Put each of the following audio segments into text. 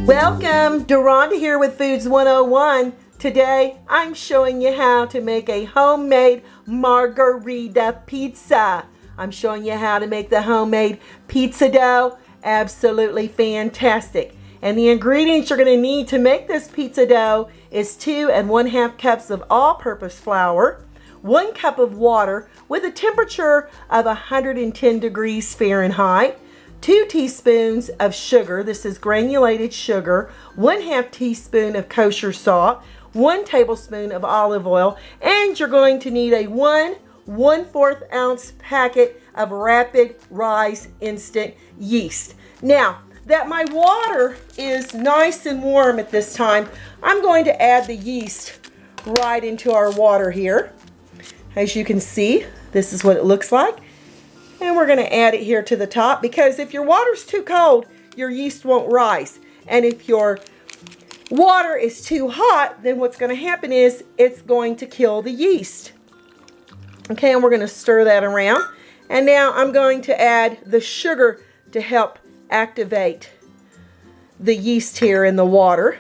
Welcome, Deronda here with Foods 101. Today I'm showing you how to make a homemade margarita pizza. I'm showing you how to make the homemade pizza dough. Absolutely fantastic. And the ingredients you're going to need to make this pizza dough is 2 1/2 cups of all-purpose flour, 1 cup of water with a temperature of 110 degrees Fahrenheit, 2 teaspoons of sugar, this is granulated sugar, 1/2 teaspoon of kosher salt, 1 tablespoon of olive oil, and you're going to need a 1/4 ounce packet of rapid rise instant yeast. Now, that my water is nice and warm at this time, I'm going to add the yeast right into our water here. As you can see, this is what it looks like. And we're going to add it here to the top, because if your water's too cold, your yeast won't rise. And if your water is too hot, then what's going to happen is it's going to kill the yeast. Okay, and we're going to stir that around. And now I'm going to add the sugar to help activate the yeast here in the water.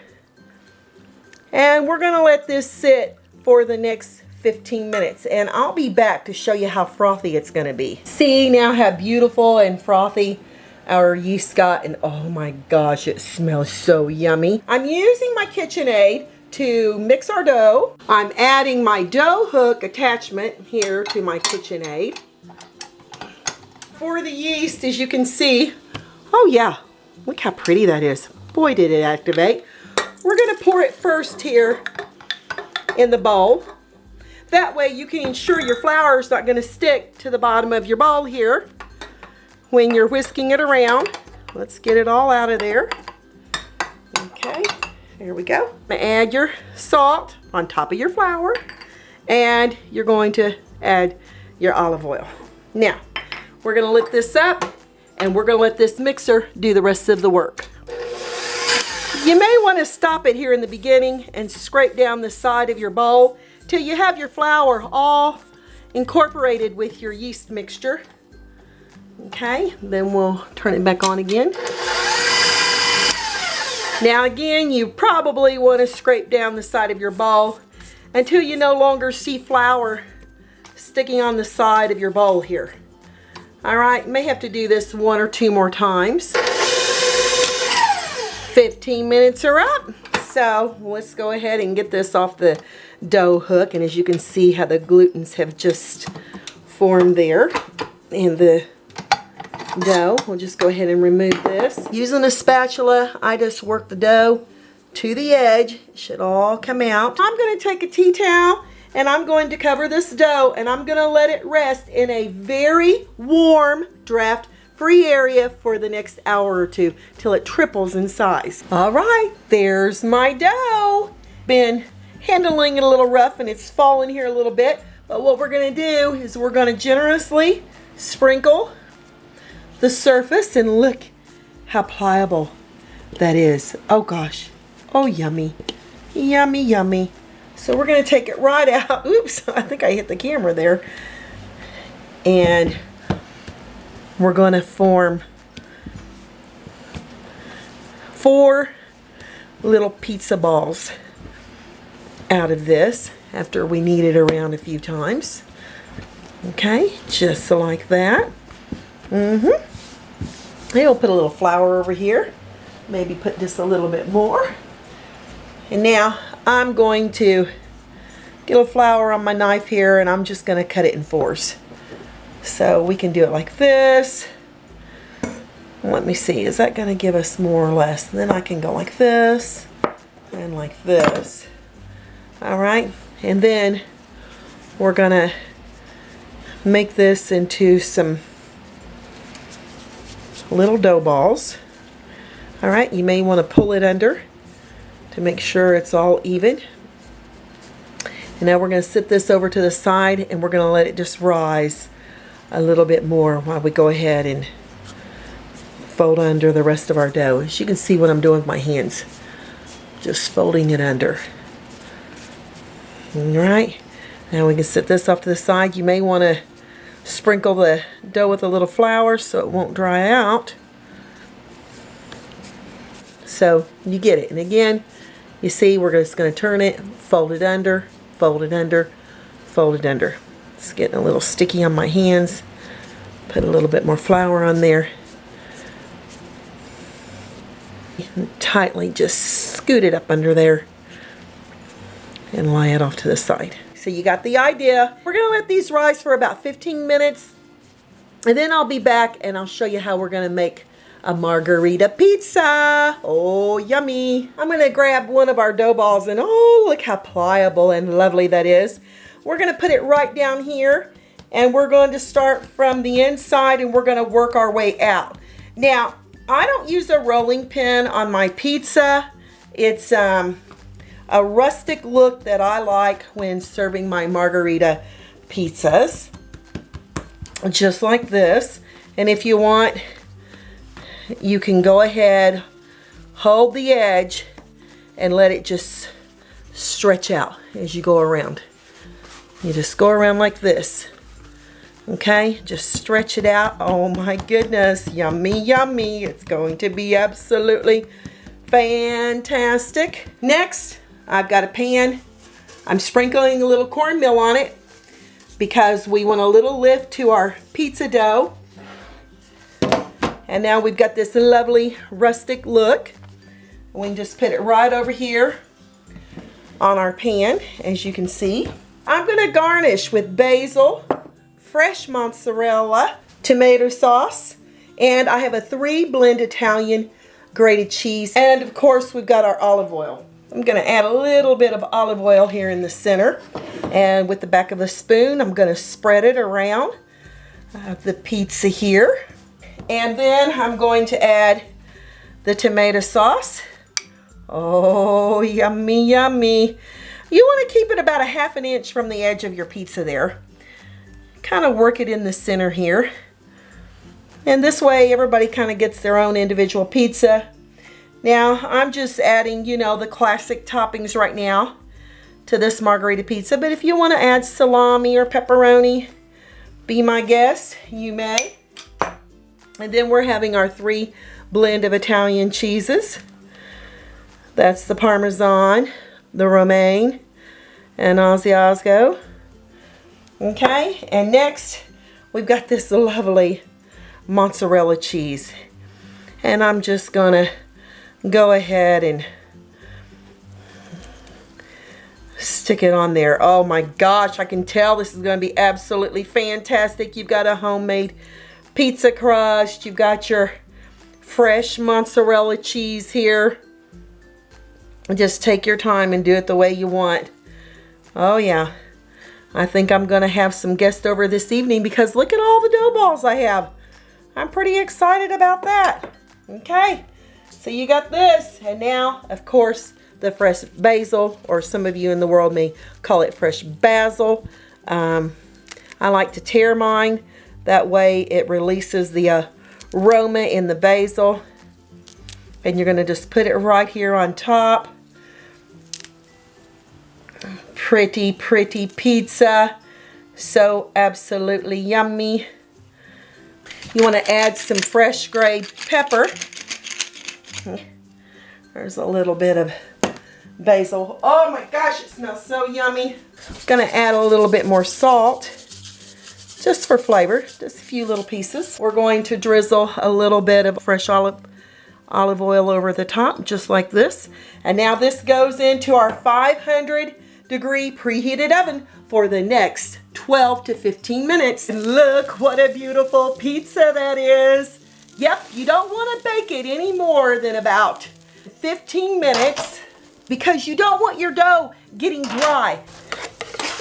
And we're going to let this sit for the next 15 minutes, and I'll be back to show you how frothy it's going to be. See now how beautiful and frothy our yeast got, and oh my gosh, it smells so yummy. I'm using my KitchenAid to mix our dough. I'm adding my dough hook attachment here to my KitchenAid. For the yeast, as you can see, oh yeah, look how pretty that is. Boy, did it activate. We're going to pour it first here in the bowl. That way you can ensure your flour is not going to stick to the bottom of your bowl here when you're whisking it around. Let's get it all out of there. Okay, here we go. Add your salt on top of your flour, and you're going to add your olive oil. Now, we're going to lift this up, and we're going to let this mixer do the rest of the work. You may want to stop it here in the beginning and scrape down the side of your bowl till you have your flour all incorporated with your yeast mixture. Okay, then we'll turn it back on again. Now again, you probably want to scrape down the side of your bowl until you no longer see flour sticking on the side of your bowl here. All right, you may have to do this 1 or 2 more times. 15 minutes are up. So let's go ahead and get this off the dough hook, and as you can see how the glutens have just formed there in the dough. We'll just go ahead and remove this. Using a spatula, I just work the dough to the edge. It should all come out. I'm going to take a tea towel and I'm going to cover this dough, and I'm going to let it rest in a very warm, draft-free area for the next hour or 2 till it triples in size. All right, there's my dough. Been handling it a little rough and it's fallen here a little bit, but what we're going to do is we're going to generously sprinkle the surface, and look how pliable that is. Oh gosh, oh yummy, yummy, yummy. So we're going to take it right out. Oops, I think I hit the camera there. And we're going to form 4 little pizza balls out of this after we knead it around a few times. Okay, just like that. Maybe we'll put a little flour over here. Maybe put just a little bit more. And now I'm going to get a flour on my knife here, and I'm just going to cut it in 4s. So we can do it like this. Let me see, is that going to give us more or less? And then I can go like this and like this. All right, and then we're going to make this into some little dough balls. All right, you may want to pull it under to make sure it's all even. And now we're going to sit this over to the side, and we're going to let it just rise a little bit more while we go ahead and fold under the rest of our dough. As you can see what I'm doing with my hands, just folding it under. All right, now we can set this off to the side. You may want to Sprinkle the dough with a little flour so it won't dry out. So you get it. And again, you see we're just going to turn it, fold it under, fold it under, fold it under. It's getting a little sticky on my hands. Put a little bit more flour on there. And tightly just scoot it up under there and lay it off to the side. So you got the idea. We're going to let these rise for about 15 minutes. And then I'll be back and I'll show you how we're going to make a margarita pizza. Oh, yummy. I'm going to grab one of our dough balls and oh, look how pliable and lovely that is. We're going to put it right down here and we're going to start from the inside and we're going to work our way out. Now, I don't use a rolling pin on my pizza. It's a rustic look that I like when serving my margarita pizzas. Just like this. And if you want, you can go ahead, hold the edge, and let it just stretch out as you go around. You just go around like this. Okay, just stretch it out. Oh my goodness, yummy, yummy. It's going to be absolutely fantastic. Next, I've got a pan. I'm sprinkling a little cornmeal on it because we want a little lift to our pizza dough. And now we've got this lovely rustic look. We can just put it right over here on our pan, as you can see. I'm going to garnish with basil, fresh mozzarella, tomato sauce, and I have a 3-blend Italian grated cheese. And of course, we've got our olive oil. I'm going to add a little bit of olive oil here in the center. And with the back of a spoon, I'm going to spread it around the pizza here. And then I'm going to add the tomato sauce. Oh, yummy, yummy. You want to keep it about a ½ inch from the edge of your pizza there. Kind of work it in the center here. And this way everybody kind of gets their own individual pizza. Now I'm just adding, you know, the classic toppings right now to this margarita pizza. But if you want to add salami or pepperoni, be my guest, you may. And then we're having our 3-blend of Italian cheeses. That's the Parmesan, the Romaine, and Asiago. Okay, and next we've got this lovely mozzarella cheese. And I'm just gonna go ahead and stick it on there. Oh my gosh, I can tell this is gonna be absolutely fantastic. You've got a homemade pizza crust, you've got your fresh mozzarella cheese here. Just take your time and do it the way you want. Oh yeah, I think I'm gonna have some guests over this evening because look at all the dough balls I have. I'm pretty excited about that. Okay, so you got this, and now of course the fresh basil, or some of you in the world may call it fresh basil. I like to tear mine. That way it releases the aroma in the basil. And you're going to just put it right here on top. Pretty, pretty pizza. So absolutely yummy. You want to add some fresh grade pepper. There's a little bit of basil. Oh my gosh, it smells so yummy. Going to add a little bit more salt. Just for flavor, just a few little pieces. We're going to drizzle a little bit of fresh olive oil over the top, just like this. And now this goes into our 500-degree preheated oven for the next 12 to 15 minutes. And look what a beautiful pizza that is. Yep, you don't want to bake it any more than about 15 minutes because you don't want your dough getting dry.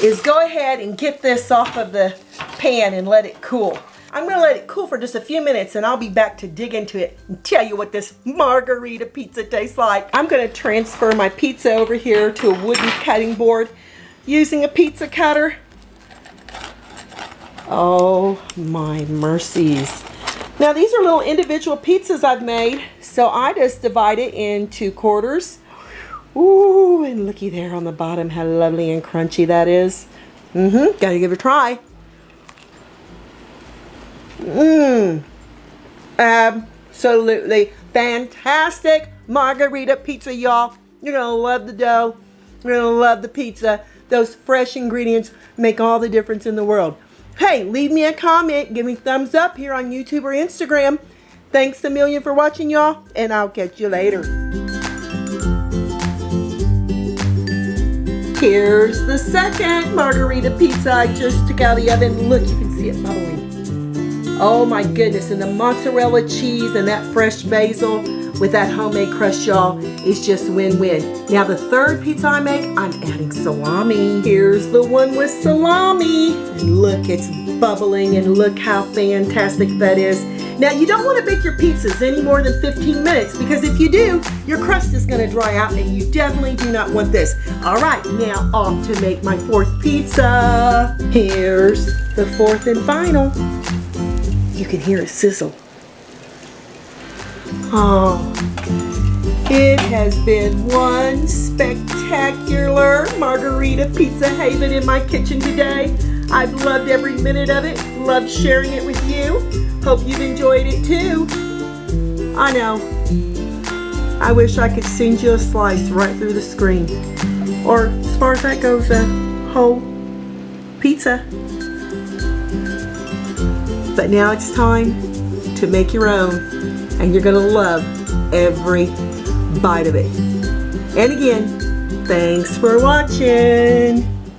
Is go ahead and get this off of the pan and let it cool. I'm going to let it cool for just a few minutes and I'll be back to dig into it and tell you what this margarita pizza tastes like. I'm going to transfer my pizza over here to a wooden cutting board using a pizza cutter. Oh my mercies. Now these are little individual pizzas I've made, so I just divide it into quarters. Ooh, and looky there on the bottom how lovely and crunchy that is. Gotta give it a try. Absolutely fantastic margarita pizza, y'all. You're gonna love the dough. You're gonna love the pizza. Those fresh ingredients make all the difference in the world. Hey, leave me a comment. Give me thumbs up here on YouTube or Instagram. Thanks a million for watching, y'all, and I'll catch you later. Here's the second margarita pizza I just took out of the oven. Look, you can see it bubbling. Oh my goodness, and the mozzarella cheese and that fresh basil with that homemade crust, y'all, is just win-win. Now the third pizza I make, I'm adding salami. Here's the one with salami. And look, it's bubbling, and look how fantastic that is. Now you don't want to bake your pizzas any more than 15 minutes, because if you do, your crust is going to dry out, and you definitely do not want this. All right, now off to make my fourth pizza. Here's the fourth and final. You can hear it sizzle. Oh, it has been one spectacular margarita pizza haven in my kitchen today. I've loved every minute of it, loved sharing it with you. Hope you've enjoyed it too. I know, I wish I could send you a slice right through the screen. Or as far as that goes, a whole pizza. But now it's time to make your own, and you're gonna love every bite of it. And again, thanks for watching.